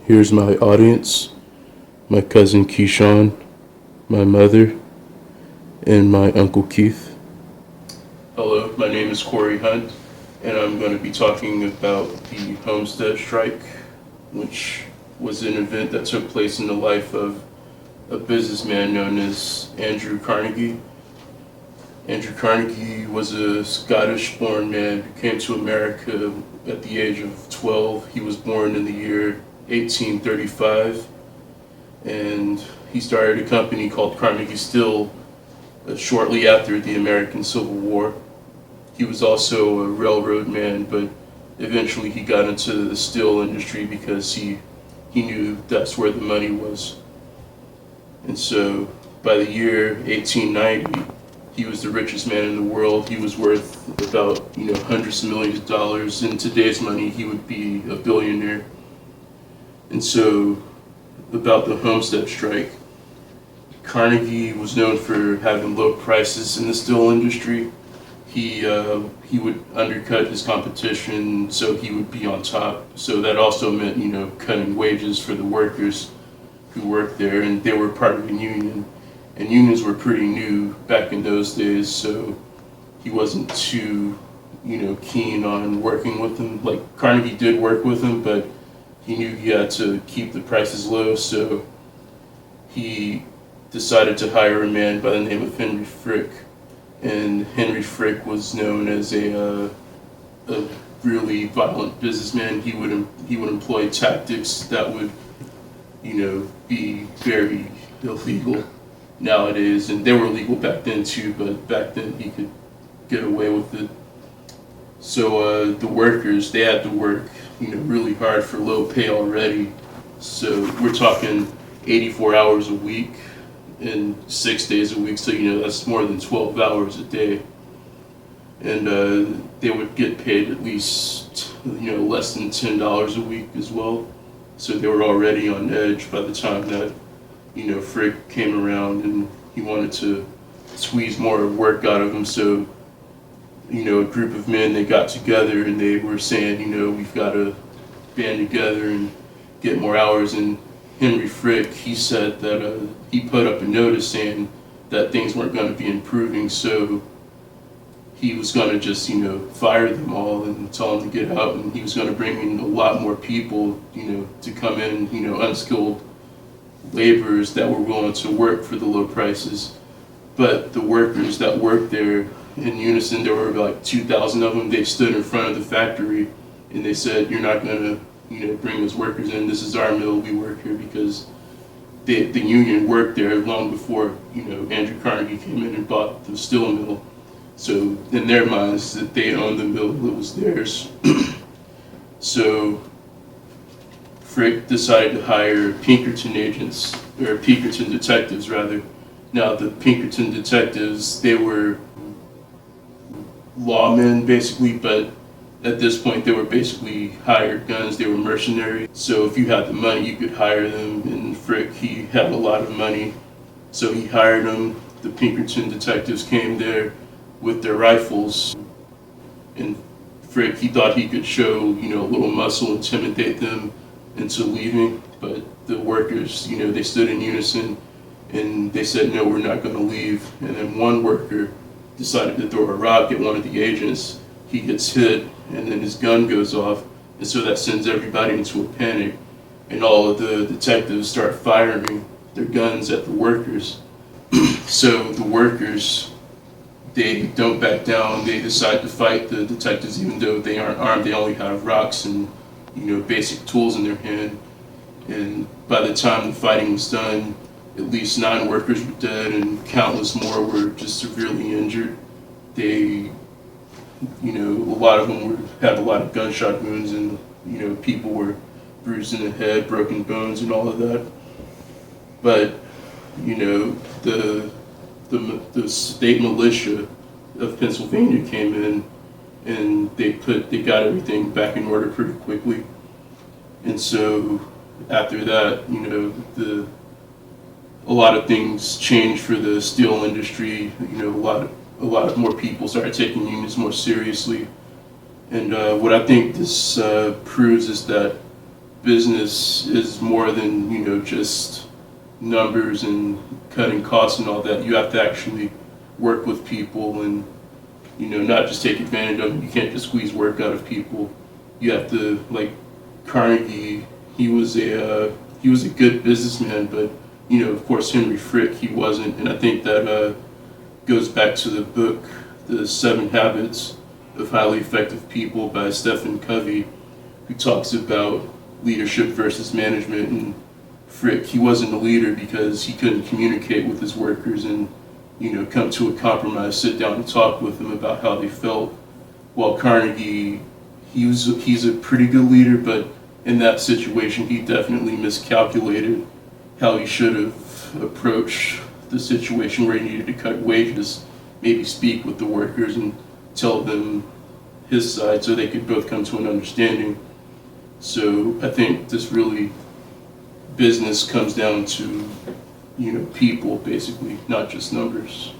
Here's my audience: my cousin Keyshawn, my mother, and my Uncle Keith. Hello, my name is Corey Hunt, and I'm going to be talking about the Homestead Strike, which was an event that took place in the life of a businessman known as Andrew Carnegie. Andrew Carnegie was a Scottish-born man who came to America at the age of 12. He was born in the year 1835, and he started a company called Carnegie Steel shortly after the American Civil War. He was also a railroad man, but eventually he got into the steel industry because he knew that's where the money was. And so by the year 1890, he was the richest man in the world. He was worth about, hundreds of millions of dollars. In today's money, he would be a billionaire. And so, about the Homestead Strike, Carnegie was known for having low prices in the steel industry. He would undercut his competition, so he would be on top. So that also meant, cutting wages for the workers who worked there, and they were part of a union. And unions were pretty new back in those days, so he wasn't too, keen on working with them. Like, Carnegie did work with him, but he knew he had to keep the prices low, so he decided to hire a man by the name of Henry Frick. And Henry Frick was known as a really violent businessman. He would employ tactics that would, be very illegal nowadays, and they were legal back then too, but back then he could get away with it. So the workers, they had to work, really hard for low pay already. So we're talking 84 hours a week and 6 days a week, so that's more than 12 hours a day. And they would get paid at least, less than $10 a week as well. So they were already on edge by the time that Frick came around, and he wanted to squeeze more work out of them. So, a group of men, they got together and they were saying, we've got to band together and get more hours. And Henry Frick, he said that he put up a notice saying that things weren't going to be improving, so he was going to just, fire them all and tell them to get out, and he was going to bring in a lot more people, to come in, unskilled laborers that were willing to work for the low prices. But the workers that worked there, in unison, there were like 2,000 of them. They stood in front of the factory and they said, "You're not going to, bring those workers in. This is our mill. We work here," because the union worked there long before, Andrew Carnegie came in and bought the steel mill. So in their minds, that they owned the mill, it was theirs. So Frick decided to hire Pinkerton agents, or Pinkerton detectives rather. Now the Pinkerton detectives, they were lawmen basically, but at this point they were basically hired guns. They were mercenaries. So if you had the money, you could hire them, and Frick, he had a lot of money, so he hired them. The Pinkerton detectives came there with their rifles, and Frick, he thought he could show, a little muscle, intimidate them into leaving, but the workers, they stood in unison and they said, "No, we're not going to leave." And then one worker decided to throw a rock at one of the agents. He gets hit, and then his gun goes off, and so that sends everybody into a panic, and all of the detectives start firing their guns at the workers. So the workers, they don't back down. They decide to fight the detectives, even though they aren't armed. They only have rocks and basic tools in their hand. And by the time the fighting was done, at least 9 workers were dead and countless more were just severely injured. They, a lot of them had a lot of gunshot wounds, and people were bruised in the head, broken bones, and all of that. But the state militia of Pennsylvania came in, and they got everything back in order pretty quickly. And so after that, a lot of things changed for the steel industry. A lot of more people started taking unions more seriously. And what I think this proves is that business is more than, just numbers and cutting costs and all that. You have to actually work with people and, not just take advantage of them. You can't just squeeze work out of people. You have to, like Carnegie, he was a good businessman, but, of course, Henry Frick, he wasn't. And I think that goes back to the book, The 7 Habits of Highly Effective People by Stephen Covey, who talks about leadership versus management. And Frick, he wasn't a leader because he couldn't communicate with his workers and, come to a compromise, sit down and talk with them about how they felt. While Carnegie, he's a pretty good leader, but in that situation, he definitely miscalculated how he should have approached the situation where he needed to cut wages, maybe speak with the workers and tell them his side so they could both come to an understanding. So I think this really, business comes down to, people basically, not just numbers.